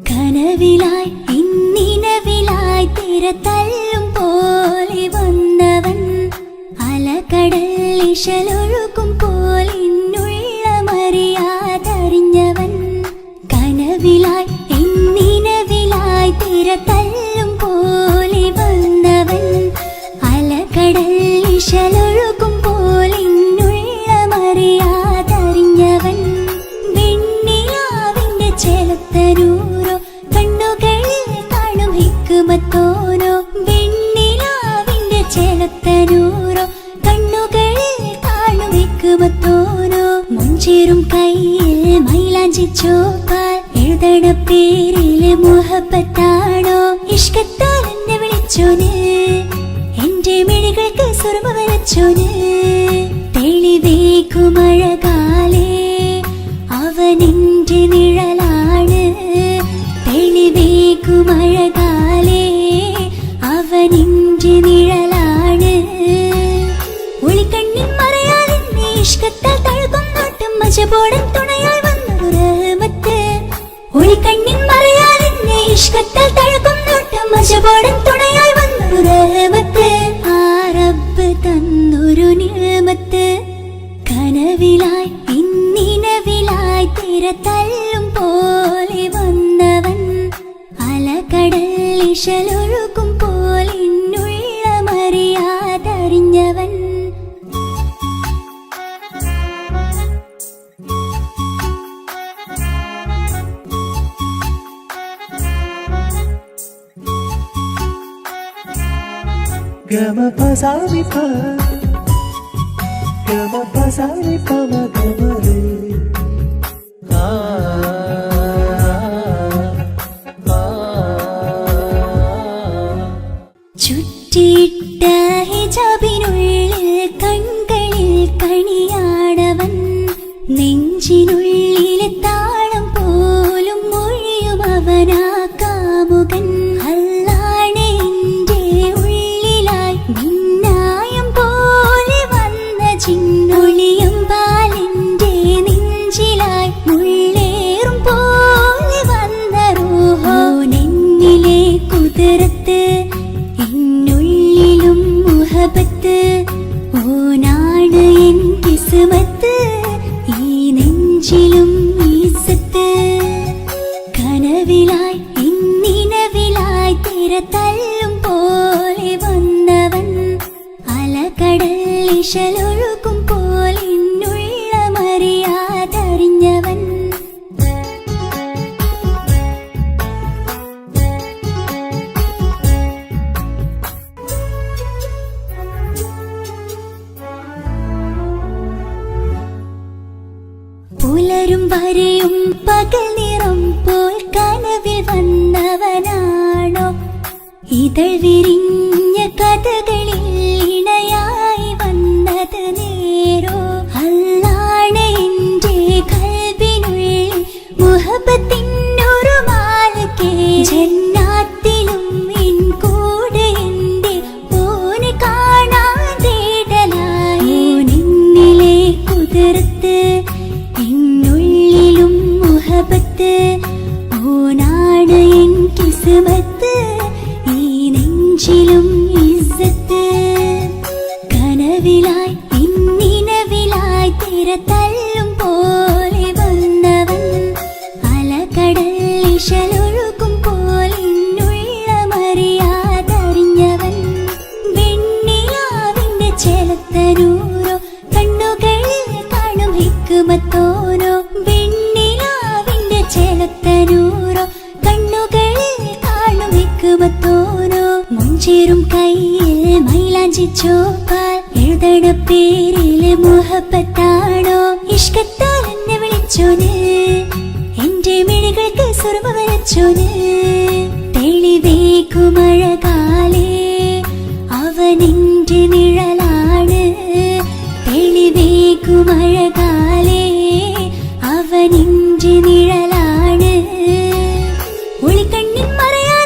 കനവിലായി ഇന്നിനവിലായി തിരതല്ലും പോലെ വന്നവൻ അലകടൽ ഇശലൊഴുക്കും പോലിന്നുള്ള മറിയാതറിഞ്ഞവൻ കനവിലായി ഇന്നിനവിലായി തിരതല്ലും പോലെ വന്നവൻ അലകടൽ ഇശലൊഴുക്കും പോലിന്നുള്ള മറിയാതറിഞ്ഞവൻ വെണ്ണിലാവിന്റെ ചെലത്തരൂരോ കണ്ണുകളിൽ കാണും ഹിക്കുമത്തോനോ വെണ്ണിലാവിന്റെ ചെലത്തരൂരോ കണ്ണുകളിൽ കാണും ഹിക്കുമത്തോനോ മുഞ്ചേറും കയ്യിൽ മൈലാഞ്ചി ചോപ്പാൽ എഴുതണ പേരിലെ മുഹബത്താണോ ഇഷ്കത്താൽ എന്നെ വിളിച്ചോന് എന്റെ മിഴികൾക്ക് സുർമ വരച്ചോന് തെളിവേക്കുമഴകാലേ അവനെന്റെ നിഴലാണ് തെളിവേക്കുമഴകാലേ അവനെന്റെ നിഴലാണ് ഒളിക്കണ്ണിൻ മറയാൽ എന്നെ ഇഷ്കത്താൽ തഴുകും നോട്ടം മജബോടൻ തുണയായി വന്നൊരു റഹ്മത്ത് ഒളിക്കണ്ണിൻ മറയാൽ എന്നെ ഇഷ്കത്താൽ തഴുകും നോട്ടം മജബോടൻ തുണയായി വന്നൊരു റഹ്മത്ത് ആ റബ്ബ് തന്നൊരു നിഅമത്ത് കനവിലായി ഇന്നിനവിലായി തിരതല്ലും പോലെ വന്നവൻ അലകടൽ ഇശലൊഴുക്കും പോലിന്നുള്ള മറിയാതറിഞ്ഞവൻ Gama pa sa ni pa, gama pa sa ni pa ma gama re. ചുറ്റിയിട്ട ഹിജാബിനുള്ളിൽ കൺകളിൽ കണിയാടവൻ നെഞ്ചിനുള്ളിലെ താളം പോലും മൊഴിയും അവനാ കാമുകൻ അല്ലാണെ എന്റെ ഉള്ളിലായി മിന്നായം പോലെ വന്ന ചിന്നൊളിയും പാലെന്റെ നെഞ്ചിലായി മുള്ളേറും പോലെ വന്ന റൂഹോ നെന്നിലെ കുതിരത്ത് എന്നുള്ളിലും മുഹബത്ത് ഓനാണ് എൻ കിസ്മത്ത് ഈ നെഞ്ചിലും ഈസത്ത് കനവിലായി ഇന്നിനവിലായി തിരതല്ലും പോലെ വന്നവൻ അലകടൽ ഇശലൊഴുക്കും പോലിന്നുള്ള മറിയാതറിഞ്ഞവൻ പുലരും വരെയും പകൽ നിറം പോൽ കനവിൽ വന്നവനാണോ ഇതൾ വിരിഞ്ഞ കഥകളിൽ ഇണയായി വന്നത് നേരോ അല്ലാണെ എന്റെ കൽബിനുള്ളിൽ മുഹബത്തിനൊരു മാലകേ ജന്നാത്തിലും എൻ കൂടെ എന്റെ ഓനെ കാണാൻ തേടലായി നിന്നിലെ കുതിരത്ത് എന്നുള്ളിലും മുഹബത്ത് ഓനാണ് എൻ കിസ്മത്ത് ഈ നെഞ്ചിലും ഇസ്സത്ത് കനവിലായി ഇന്നിനവിലായി തിരതല്ലും പോലെ വന്നവൻ അലകടൽ ഇശലൊഴുക്കും പോലിന്നുള്ള മറിയാതറിഞ്ഞവൻ വെണ്ണിലാവിന്റെ ചെലത്തരൂരോ കണ്ണുകളിൽ കാണും ഹിക്കുമത്തോനോ വെണ്ണിലാവിന്റെ ചെലത്തരൂരോ കണ്ണുകളിൽ കാണും ഹിക്കുമത്തോനോ മുഞ്ചേറും കയ്യിൽ മൈലാഞ്ചി ചോപ്പാൽ എഴുതണ പേരിലെ മുഹബത്താണോ ഇഷ്കത്താൽ എന്നെ വിളിച്ചോന് എന്റെ മിഴികൾക്ക് സുർമ വരച്ചോന് തെളിവേക്കുമഴകാലേ അവനെന്റെ നിഴലാണ് തെളിവേക്കുമഴകാലേ അവനെന്റെ നിഴലാണ് ഒളിക്കണ്ണിൻ മറയാ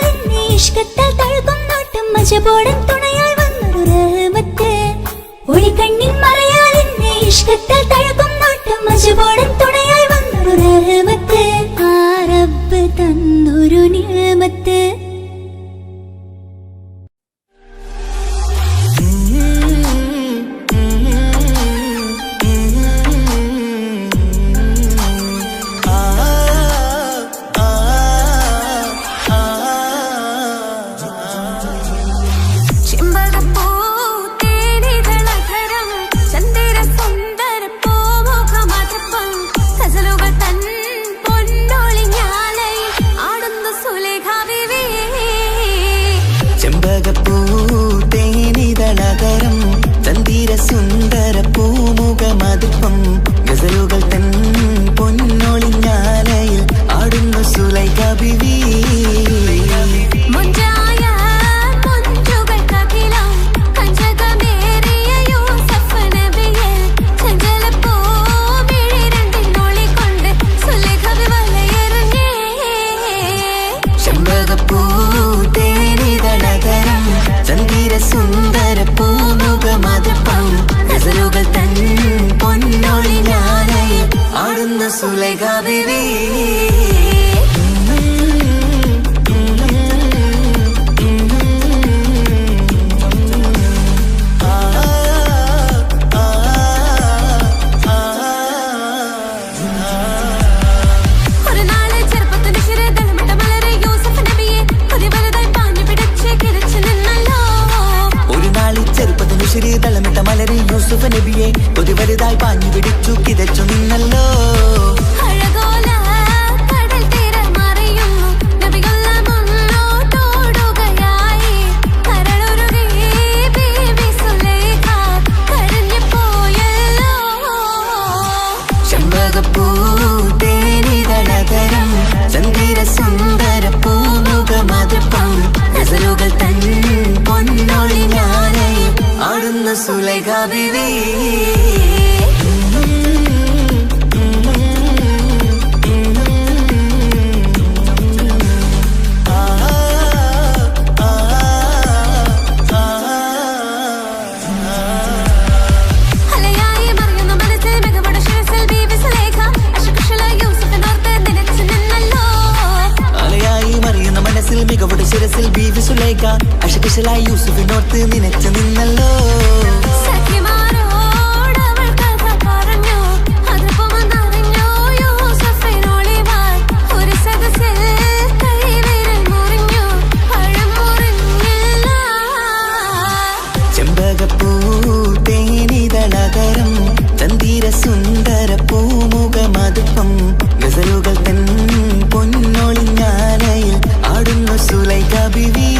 മജബോടൻ തുണയായി വന്നൊരു റഹ്മത്ത് ഒളിക്കണ്ണിൻ മറയാൽ എന്നെ ഇഷ്കത്താൽ തഴുകും നോട്ടം മജബോടൻ തുണയായി വന്നൊരു റഹ്മത്ത് ആ റബ്ബ് തന്നൊരു നിഅമത്ത് സുന്ദര പൂമുഖമതിപ്പം ഗസലുകൾ തൻ പൊന്നൊളിഞ്ഞാലയിൽ ആടുന്നു സുലൈഖ ബിവി സുന്ദര പൂമുഖമതിപ്പം ഗസലുകൾ തൻ പൊന്നൊളിഞ്ഞാലയിൽ ആടുന്നു സുലൈഖ ബിവി തളമിട്ട മലരി യൂസുഫ് നബിയെ ഒരു വലുതായി പാഞ്ഞു പിടിച്ചു കിതച്ചു നിന്നല്ലോ ചെമ്പകപ്പൂ തേനിതളതരം ചന്ദിര സുന്ദര പൂമുഖമതിപ്പം ഗസലുകൾ തൻ പൊന്നൊളിഞ്ഞാലയിൽ ആടുന്നു സുലൈഖ ബിവി മികവുടെ ശിരസിൽ ബീവി സുലൈഖ അശകുശലായി യൂസുഫിനോർത്ത് നിനച്ചു നിന്നല്ലോ ചെമ്പകപ്പൂ തേനിതളതരം ചന്ദിര സുന്ദര പൂമുഖമതിപ്പം ഗസലുകൾ തൻ പൊന്നൊളിഞ്ഞാലയിൽ ആടുന്നു സുലൈഖ ബിവി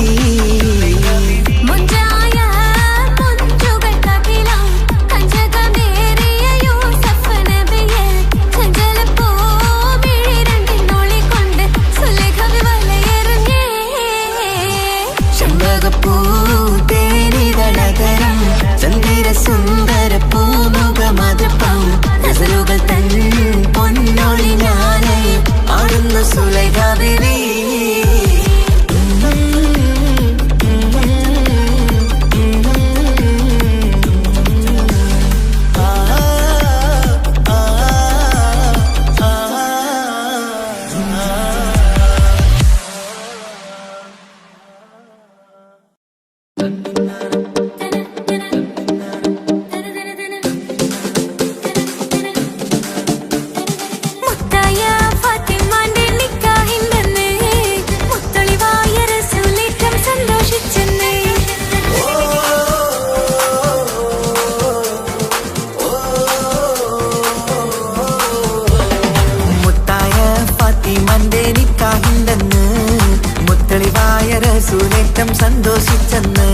ചെമ്പകപ്പൂ തേനിതളതരം ചന്ദിര സുന്ദര പൂമുഖമതിപ്പം ഗസലുകൾ തൻ പൊന്നൊളിഞ്ഞാലയിൽ ആടുന്നു സുലൈഖ ബിവി സുലേറ്റം സന്തോഷിച്ചെന്ന്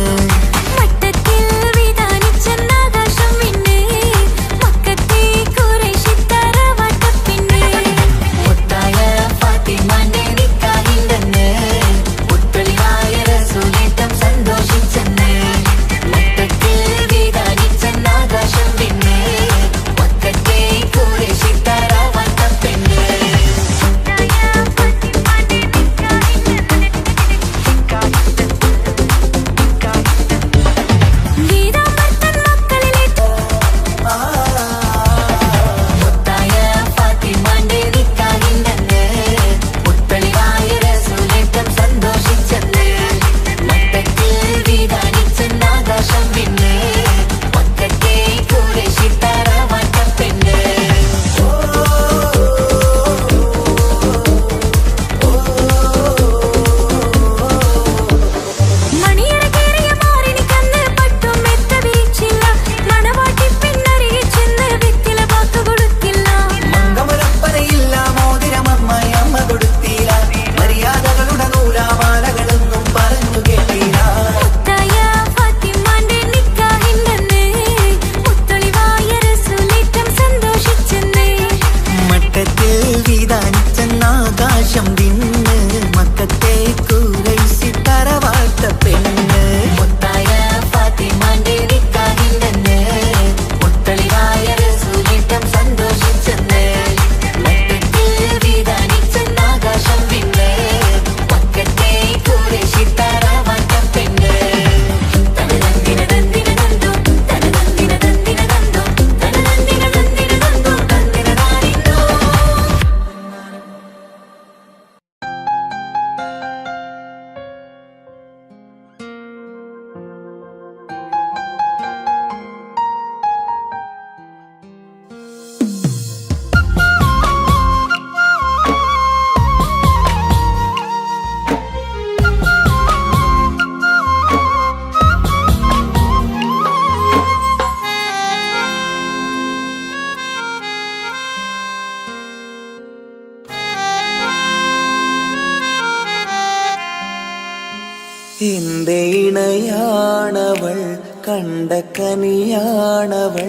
എന്റെ ഇണയാണവൾ, കണ്ട കനിയാണവൾ,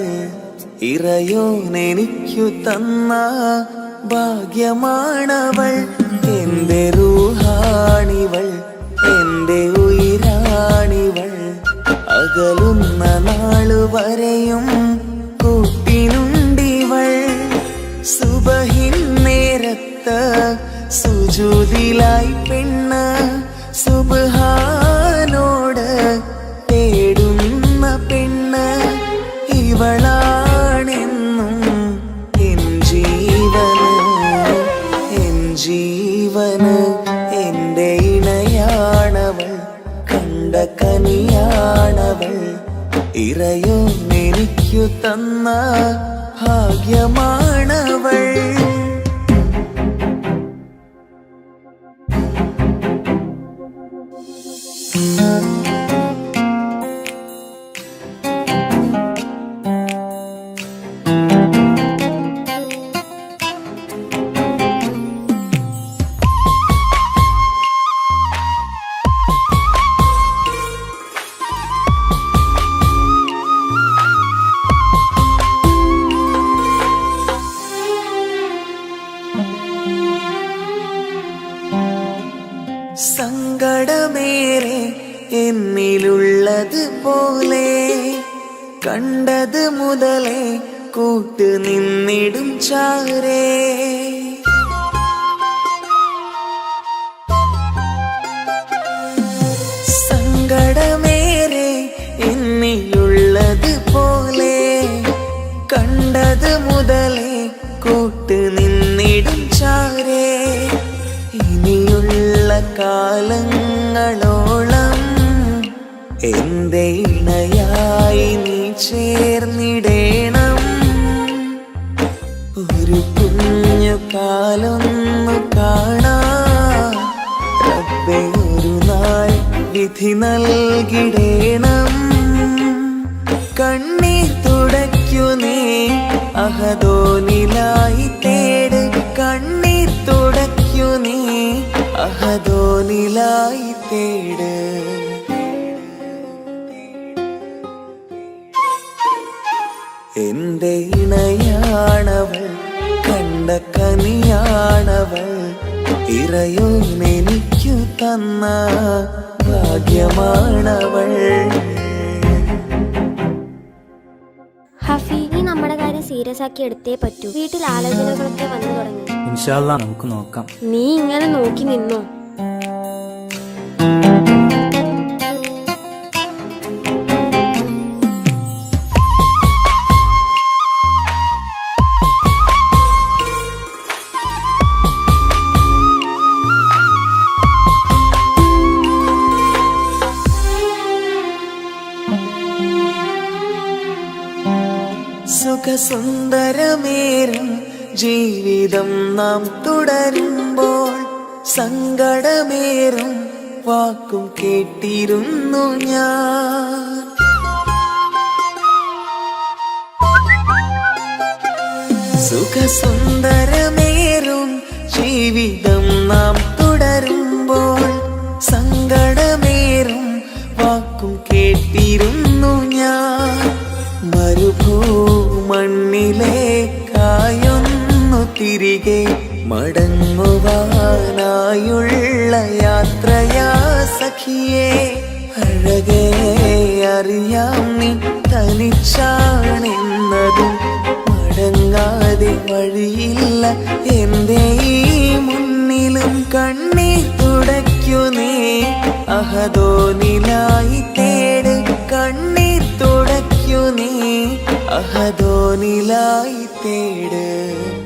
ഇറയോനെനിക്കു തന്ന ഭാഗ്യമാണവൾ. എന്റെ റൂഹാണിവൾ, എന്റെ ഉയിരാണിവൾ, അകലുന്ന നാളു വരെയും കൂട്ടിനുണ്ടിവൾ. സുബഹിൻ നേരത്ത് സുജൂദിലായി പെണ്ണ് സുബ്ഹാനോട് തേടുന്ന പെണ്ണ് ഇവളാണെന്നും എൻ ജീവന്, എൻ ജീവന്. എന്റെ ഇണയാണവൾ, കണ്ട കനിയാണവൾ, ഇറയോനെനിക്കു തന്ന ഭാഗ്യമാണവൾ. സങ്കടമേറെ എന്നിലുള്ളത് പോലെ കണ്ടത് മുതലേ കൂട്ട് നിന്നിടും ചാരേ. സങ്കടമേറെ എന്നിലുള്ളത് പോലെ കണ്ടത് മുതലേ കൂട്ട് നിന്നിടും ചാരേ. ഇനിയുള്ള കാലങ്ങളോളം എന്റെ ഇണയായി നീ ചേർന്നിടേണം. ഒരു കുഞ്ഞു കാലൊന്നു കാണാൻ റബ്ബേ ഒരു നാൾ വിധി നൽകിടേണം. കണ്ണീർ തുടയ്ക്കു നീ അഹദോനിലായി തേട്, കണ്ണീർ തുടയ്ക്കു നീ അഹദോനിലായി തേട്. എന്റെ ഇണയാണവൾ, കണ്ട കനിയാണവൾ, ഇറയോനെനിക്കു തന്ന ഭാഗ്യമാണവൾ. ഹഫി, നീ നമ്മുടെ കാര്യം സീരിയസ് ആക്കി എടുത്തേ പറ്റൂ. വീട്ടിൽ ആലോചനകളൊക്കെ വന്നു തുടങ്ങി. ഇൻഷാ അല്ലാഹ് നമുക്ക് നോക്കാം. നീ ഇങ്ങനെ നോക്കി നിന്നോ? സുഖസുന്ദരമേറും ജീവിതം നാം തുടരുമ്പോൾ സങ്കടമേറും വാക്കും കേട്ടിരുന്നു ഞാൻ. സുഖസുന്ദരമേറും ജീവിതം നാം തുടരുമ്പോൾ സങ്കടമേറും വാക്കും കേട്ടിരുന്നു ഞാൻ. മരുഭൂമണ്ണിലേക്കായൊന്നു തിരികെ മടങ്ങുവാനായുള്ള യാത്രയാ സഖിയേ. അഴകേ അറിയാം നീ തനിച്ചാണെന്നതും മടങ്ങാതെ വഴിയില്ല എന്റെ ഈ മുന്നിലും. കണ്ണീർ തുടയ്ക്കു നീ അഹദോനി